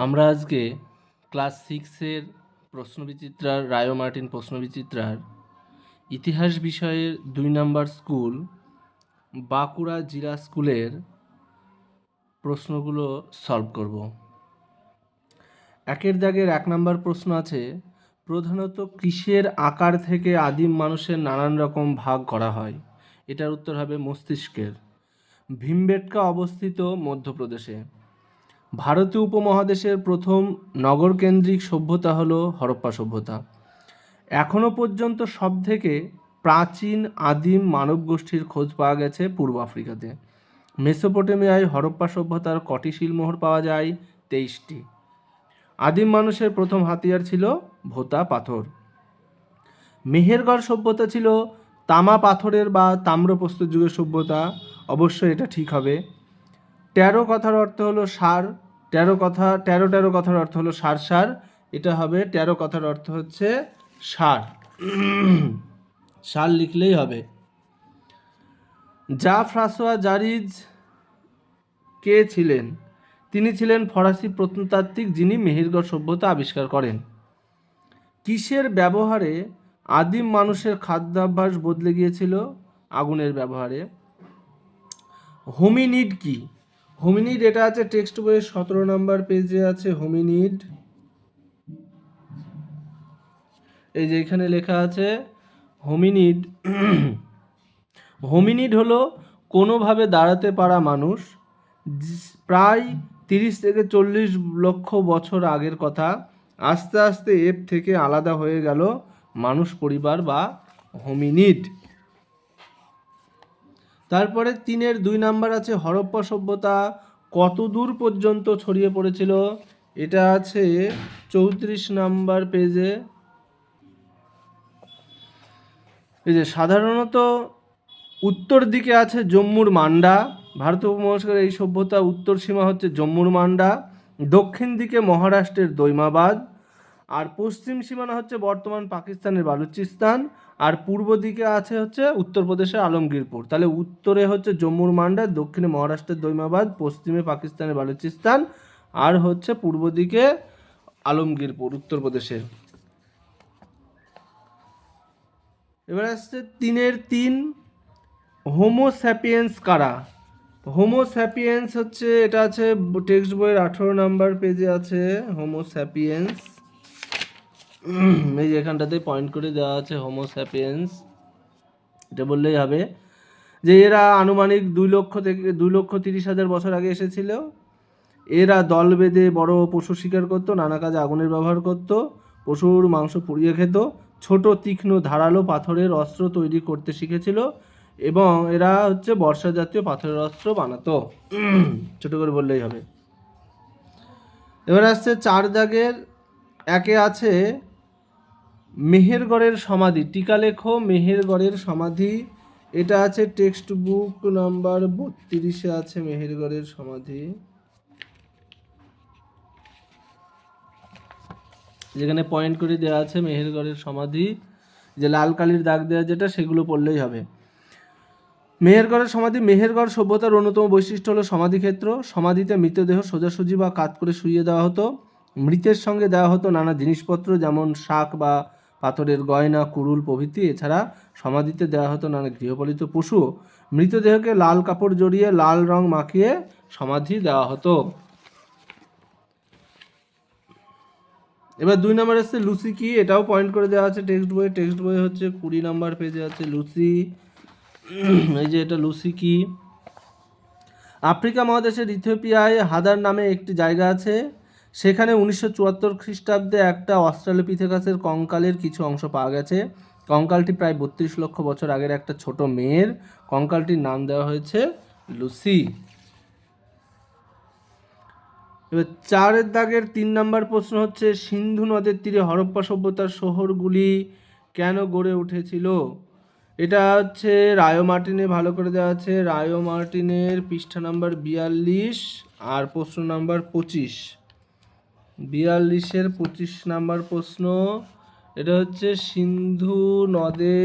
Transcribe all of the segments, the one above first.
আমরা আজকে ক্লাস 6-এর প্রশ্নবিচিত্রার রায় মার্টিন প্রশ্নবিচিত্রার ইতিহাস বিষয়ের 2 নম্বর স্কুল বাঁকুড়া জিলা স্কুলের প্রশ্নগুলো সলভ করব। একের দাগের 1 নম্বর প্রশ্ন আছে, প্রধানত কিসের আকার থেকে আদিম মানুষের নানান রকম ভাগ করা হয়? এটার উত্তর হবে মস্তিষ্কের। ভীমবেটকা অবস্থিত মধ্যপ্রদেশে। ভারতীয় উপমহাদেশের প্রথম নগরকেন্দ্রিক সভ্যতা হলো হরপ্পা সভ্যতা। এখনও পর্যন্ত সবথেকে প্রাচীন আদিম মানব গোষ্ঠীর খোঁজ পাওয়া গেছে পূর্ব আফ্রিকাতে। মেসোপটেমিয়ায় হরপ্পা সভ্যতার কটি শিলমোহর পাওয়া যায়? 23টি। আদিম মানুষের প্রথম হাতিয়ার ছিল ভোতা পাথর। মেহেরগড় সভ্যতা ছিল তামা পাথরের বা তাম্রপ্রস্তর যুগের সভ্যতা। অবশ্যই এটা ঠিক হবে। 13 কথার অর্থ হলো সার। 13 কথার অর্থ হলো সার। এটা হবে 13 কথার অর্থ হচ্ছে সার। সার লিখলেই হবে। জা ফ্রাঁসোয়া জারিজ কে ছিলেন? তিনি ছিলেন ফরাসি প্রত্নতাত্ত্বিক যিনি মেহেরগড় সভ্যতা আবিষ্কার করেন। কিসের ব্যবহারে আদিম মানুষের খাদ্যাভ্যাস বদলে গিয়েছিল? আগুনের ব্যবহারে। হোমিনিড কি? হোমিনিড এটা আছে টেক্সট বইয়ের 17 নম্বর পেজে আছে হোমিনিড। এই যে এখানে লেখা আছে হোমিনিড। হোমিনিড হলো কোনোভাবে দাঁড়াতে পারা মানুষ। প্রায় 30 থেকে 40 লক্ষ বছর আগের কথা। আস্তে আস্তে এর থেকে আলাদা হয়ে গেল মানুষ পরিবার বা হোমিনিড। তারপরে 3-এর 2 নাম্বার আছে হরপ্পা সভ্যতা কত দূর পর্যন্ত ছড়িয়ে পড়েছিল? এটা আছে 34 নাম্বার পেজে। এই যে সাধারণত উত্তর দিকে আছে জম্মুর মান্ডা। ভারত উপমহাদেশের এই সভ্যতা উত্তর সীমা হচ্ছে জম্মুর মান্ডা। দক্ষিণ দিকে মহারাষ্ট্রের দৈমাবাদ। আর পশ্চিম সীমানা হচ্ছে বর্তমান পাকিস্তানের বালুচিস্তান। আর পূর্ব দিকে আছে হচ্ছে উত্তরপ্রদেশের আলমগীরপুর। তাহলে উত্তরে হচ্ছে জম্মুর মান্ডা, দক্ষিণে মহারাষ্ট্রের দৈমাবাদ, পশ্চিমে পাকিস্তানের বালুচিস্তান, আর হচ্ছে পূর্ব দিকে আলমগীরপুর উত্তরপ্রদেশের। এবার আসছে 3-এর 3 হোমো স্যাপিয়েন্স কারা? হোমো স্যাপিয়েন্স হচ্ছে এটা আছে টেক্সট বইয়ের 18 নাম্বার পেজে আছে হোমো স্যাপিয়েন্স। এই যে এখানটাতে পয়েন্ট করে দেওয়া আছে হোমো স্যাপিয়েন্স। এটা বললেই হবে যে এরা আনুমানিক 2,30,000 বছর আগে এসেছিল। এরা দল বেঁধে বড় পশু শিকার করত, নানা কাজে আগুনের ব্যবহার করত, পশুর মাংস পুড়িয়ে খেত, ছোট তীক্ষ্ণ ধারালো পাথরের অস্ত্র তৈরি করতে শিখেছিল এবং এরা হচ্ছে বর্ষা জাতীয় পাথরের অস্ত্র বানাতো। ছোট করে বললেই হবে। এবার আসছে 4 দাগের 1-এ আছে মেহেরগড়ের সমাধি। টিকা লেখো মেহেরগড়ের সমাধি। এটা আছে টেক্সট বুক নাম্বার 32-এ আছে মেহেরগড়ের সমাধি। যেখানে পয়েন্ট করে দেওয়া আছে মেহেরগড়ের সমাধি, যে লাল কালির দাগ দেওয়া যেটা সেগুলো পড়লেই হবে। মেহেরগড়ের সমাধি। মেহেরগড় সভ্যতার অন্যতম বৈশিষ্ট্য হলো সমাধিক্ষেত্র। সমাধিতে মৃতদেহ সোজাসুজি বা কাত করে শুইয়ে দেওয়া হতো। মৃতের সঙ্গে দেওয়া হতো নানা জিনিসপত্র যেমন শাক বা পাথরের গয়না, কুড়ুল প্রভৃতি। এছাড়া সমাধিতে দেওয়া হতো নানা গৃহপালিত পশু। মৃতদেহকে লাল কাপড় জড়িয়ে লাল রং মাখিয়ে সমাধি দেওয়া হতো। এবার 2 নম্বর আসছে লুসি কি? এটাও পয়েন্ট করে দেওয়া আছে টেক্সট বইয়ে হচ্ছে 20 নম্বর পেজে আছে লুসি। এই যে এটা লুসি কি? আফ্রিকা মহাদেশের ইথিওপিয়ায় হাদার নামে একটি জায়গা আছে। সেখানে 1974 খ্রিস্টাব্দে একটা অস্ট্রালোপিথেকাসের কঙ্কালের কিছু অংশ পাওয়া গেছে। কঙ্কালটি প্রায় 32 লক্ষ বছর আগের একটা ছোট মেয়ের। কঙ্কালটির নাম দেওয়া হয়েছে লুসি। এবার 4-এর দাগের 3 নম্বর প্রশ্ন হচ্ছে সিন্ধু নদের তীরে হরপ্পা সভ্যতার শহরগুলি কেন গড়ে উঠেছিল? এটা হচ্ছে রায় মার্টিনে ভালো করে দেওয়া আছে। রায় মার্টিনের পৃষ্ঠা নাম্বার 42 আর প্রশ্ন নাম্বার 25। 42-এর 25 নাম্বার প্রশ্ন। এটা হচ্ছে সিন্ধু নদে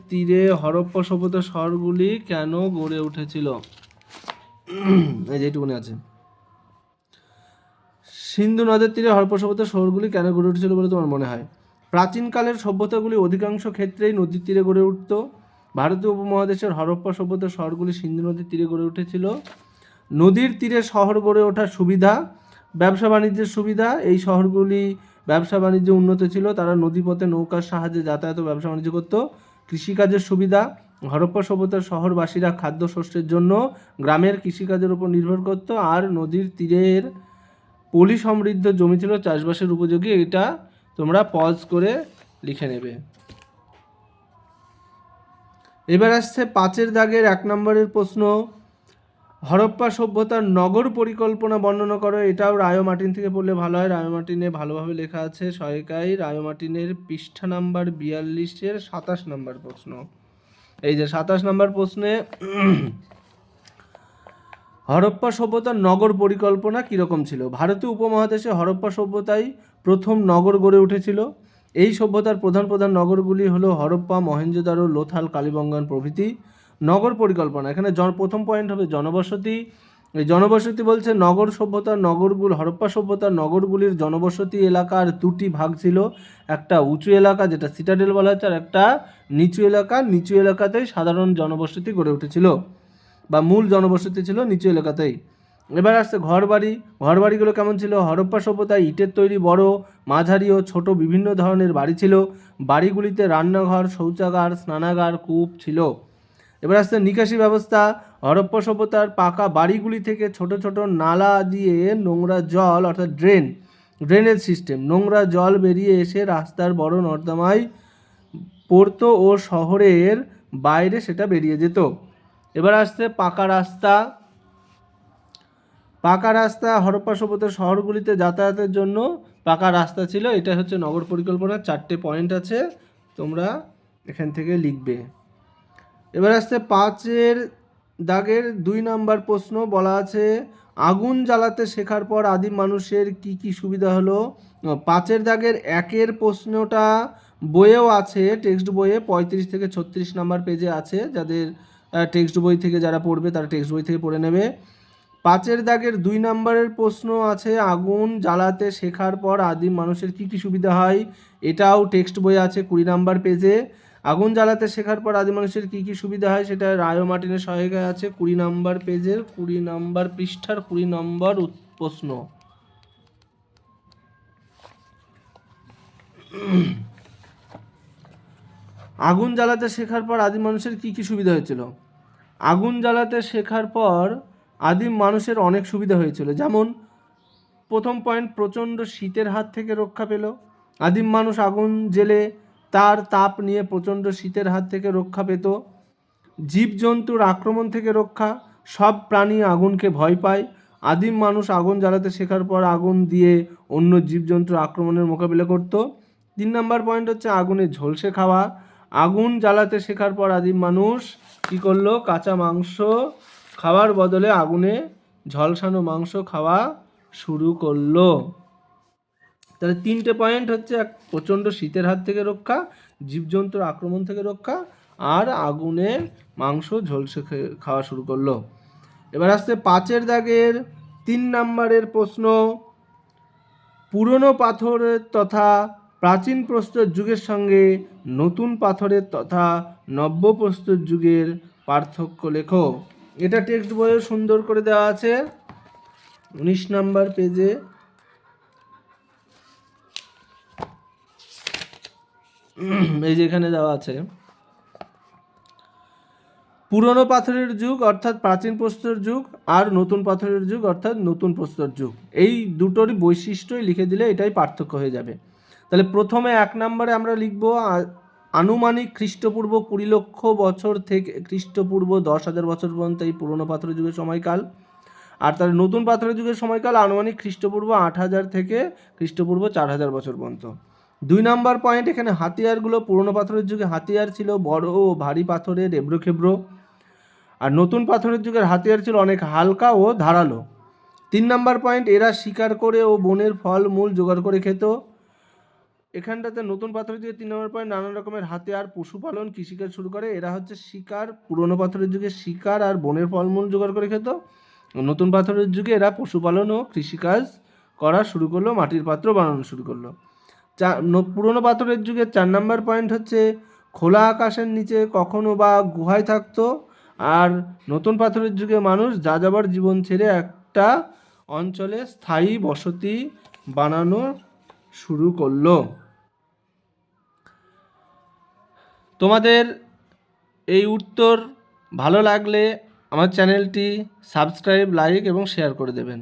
তীরে হরপ্পা সভ্যতার শহরগুলি কেন গড়ে উঠেছিল, এই যেটুকুনি আছে। সিন্ধু নদের তীরে হরপ্পা সভ্যতার শহরগুলি কেন গড়ে উঠেছিল বলে তোমার মনে হয়? প্রাচীনকালের সভ্যতাগুলি অধিকাংশ ক্ষেত্রেই নদীর তীরে গড়ে উঠত। ভারতীয় উপমহাদেশের হরপ্পা সভ্যতার শহরগুলি সিন্ধু নদীর তীরে গড়ে উঠেছিল। নদীর তীরে শহর গড়ে ওঠার সুবিধা, ব্যবসা বাণিজ্যের সুবিধা। এই শহরগুলি ব্যবসা বাণিজ্যে উন্নত ছিল, তারা নদীপথে নৌকার সাহায্যে যাতায়াত ও ব্যবসা বাণিজ্য করত। কৃষিকাজের সুবিধা, হরপ্পা সভ্যতার শহরবাসীরা খাদ্যশস্যের জন্য গ্রামের কৃষিকাজের উপর নির্ভর করত, আর নদীর তীরের পলি সমৃদ্ধ জমি ছিল চাষবাসের উপযোগী। এটা তোমরা পজ করে লিখে নেবে। এবার আসছে 5-এর দাগের 1 নম্বরের প্রশ্ন, হরপ্পা সভ্যতার নগর পরিকল্পনা বর্ণনা করো। এটাও রায় মার্টিন থেকে পড়লে ভালো হয়, রায় মার্টিনে ভালোভাবে লেখা আছে। সহায়িকায় রায় মার্টিনের পৃষ্ঠা নাম্বার 42-এর 27 নম্বর প্রশ্ন। এই যে 27 নম্বর প্রশ্নে হরপ্পা সভ্যতার নগর পরিকল্পনা কীরকম ছিল? ভারতীয় উপমহাদেশে হরপ্পা সভ্যতায় প্রথম নগর গড়ে উঠেছিল। এই সভ্যতার প্রধান প্রধান নগরগুলি হলো হরপ্পা, মহেঞ্জোদারো, লোথাল, কালীবঙ্গান প্রভৃতি। নগর পরিকল্পনা, এখানে প্রথম পয়েন্ট হবে জনবসতি। এই জনবসতি বলছে নগর সভ্যতার নগরগুলো, হরপ্পা সভ্যতার নগরগুলির জনবসতি এলাকার 2টি ভাগ ছিল। একটা উঁচু এলাকা যেটা সিটাডেল বলা হচ্ছে, আর একটা নিচু এলাকা। নিচু এলাকাতেই সাধারণ জনবসতি গড়ে উঠেছিল বা মূল জনবসতি ছিল নিচু এলাকাতেই। এবার আসছে ঘরবাড়ি। ঘরবাড়িগুলো কেমন ছিল? হরপ্পা সভ্যতায় ইটের তৈরি বড়, মাঝারি ও ছোট বিভিন্ন ধরনের বাড়ি ছিল। বাড়িগুলিতে রান্নাঘর, শৌচাগার, স্নানাগার, কূপ ছিল। এবার আসছে নিকাশি ব্যবস্থা। হরপ্পা সভ্যতার পাকা বাড়িগুলি থেকে ছোট ছোট নালা দিয়ে নোংরা জল, অর্থাৎ ড্রেনেজ সিস্টেম, নোংরা জল বেরিয়ে এসে রাস্তার বড় নর্দমায় পড়তো ও শহরের বাইরে সেটা বেরিয়ে যেত। এবার আসছে পাকা রাস্তা। পাকা রাস্তা হরপ্পা সভ্যতার শহরগুলিতে যাতায়াতের জন্য পাকা রাস্তা ছিল। এটা হচ্ছে নগর পরিকল্পনার 4টে পয়েন্ট আছে, তোমরা এখান থেকে লিখবে। এবার আসছে 5-এর দাগের 2 নম্বর প্রশ্ন, বলা আছে আগুন জ্বালাতে শেখার পর আদিম মানুষের কি কি সুবিধা হলো? 5-এর দাগের 1-এর প্রশ্নটা বইয়েও আছে, টেক্সট বইয়ে 35 থেকে 36 নম্বর পেজে আছে। যাদের টেক্সট বই থেকে যারা পড়বে তারা টেক্সট বই থেকে পড়ে নেবে। 5-এর দাগের 2 নম্বরের প্রশ্ন আছে আগুন জ্বালাতে শেখার পর আদিম মানুষের কি কি সুবিধা হয়। এটাও টেক্সট বই আছে 20 নম্বর পেজে। আগুন জ্বালাতে শেখার পর আদিম মানুষের কি কি সুবিধা হয় সেটা রায় মার্টিনের সহায়িকায় আছে 20 নম্বর পেজের 20 নম্বর পৃষ্ঠার 20 নম্বর প্রশ্ন। আগুন জ্বালাতে শেখার পর আদিম মানুষের কি কি সুবিধা হয়েছিল? আগুন জ্বালাতে শেখার পর আদিম মানুষের অনেক সুবিধা হয়েছিল। যেমন প্রথম পয়েন্ট, প্রচণ্ড শীতের হাত থেকে রক্ষা পেল। আদিম মানুষ আগুন জ্বেলে তার তাপ নিয়ে প্রচণ্ড শীতের হাত থেকে রক্ষা পেত। জীবজন্তুর আক্রমণ থেকে রক্ষা, সব প্রাণী আগুনকে ভয় পায়। আদিম মানুষ আগুন জ্বালাতে শেখার পর আগুন দিয়ে অন্য জীবজন্তুর আক্রমণের মোকাবিলা করত। 3 নম্বর পয়েন্ট হচ্ছে আগুনে ঝলসে খাওয়া। আগুন জ্বালাতে শেখার পর আদিম মানুষ কী করলো? কাঁচা মাংস খাওয়ার বদলে আগুনে ঝলসানো মাংস খাওয়া শুরু করলো। তাহলে 3টে পয়েন্ট হচ্ছে, প্রচণ্ড শীতের হাত থেকে রক্ষা, জীবজন্তুর আক্রমণ থেকে রক্ষা, আর আগুনে মাংস ঝলসে খাওয়া শুরু করলো। এবার আসছে 5-এর দাগের 3 নম্বরের প্রশ্ন, পুরনো পাথরের তথা প্রাচীন প্রস্তর যুগের সঙ্গে নতুন পাথরের তথা নব্য প্রস্তর যুগের পার্থক্য লেখো। এটা টেক্সট বইয়ে সুন্দর করে দেওয়া আছে 19 নম্বর পেজে। এই যে এখানে দেওয়া আছে পুরনো পাথরের যুগ অর্থাৎ প্রাচীন প্রস্তর যুগ, আর নতুন পাথরের যুগ অর্থাৎ নতুন প্রস্তর যুগ। এই দুটোরই বৈশিষ্ট্যই লিখে দিলে এটাই পার্থক্য হয়ে যাবে। তাহলে প্রথমে 1 নম্বরে আমরা লিখব আনুমানিক খ্রিস্টপূর্ব 20 লক্ষ বছর থেকে খ্রিস্টপূর্ব 10,000 বছর পর্যন্ত এই পুরনো পাথরের যুগের সময়কাল। আর তার নতুন পাথরের যুগের সময়কাল আনুমানিক খ্রিস্টপূর্ব 8,000 থেকে খ্রিস্টপূর্ব 4,000 বছর পর্যন্ত। 2 নম্বর পয়েন্ট, এখানে হাতিয়ারগুলো পুরনো পাথরের যুগে হাতিয়ার ছিল বড় ও ভারী পাথরের এবড়ো খেবড়ো, আর নতুন পাথরের যুগের হাতিয়ার ছিল অনেক হালকা ও ধারালো। 3 নম্বর পয়েন্ট, এরা শিকার করে ও বনের ফল মূল জোগাড় করে খেত। এখানটাতে নতুন পাথরের যুগে 3 নম্বর পয়েন্ট, নানান রকমের হাতিয়ার, পশুপালন, কৃষিকাজ শুরু করে। এরা হচ্ছে শিকার, পুরনো পাথরের যুগে শিকার আর বনের ফলমূল জোগাড় করে খেত। নতুন পাথরের যুগে এরা পশুপালন ও কৃষিকাজ করা শুরু করলো, মাটির পাত্র বানানো শুরু করলো। পুরনো পাথরের যুগের 4 নম্বর পয়েন্ট হচ্ছে খোলা আকাশের নিচে কখনো বা গুহায় থাকতো, আর নতুন পাথরের যুগে মানুষ যাযাবর জীবন ছেড়ে একটা অঞ্চলে স্থায়ী বসতি বানানো শুরু করলো। তোমাদের এই উত্তর ভালো লাগলে আমার চ্যানেলটি সাবস্ক্রাইব, লাইক এবং শেয়ার করে দেবেন।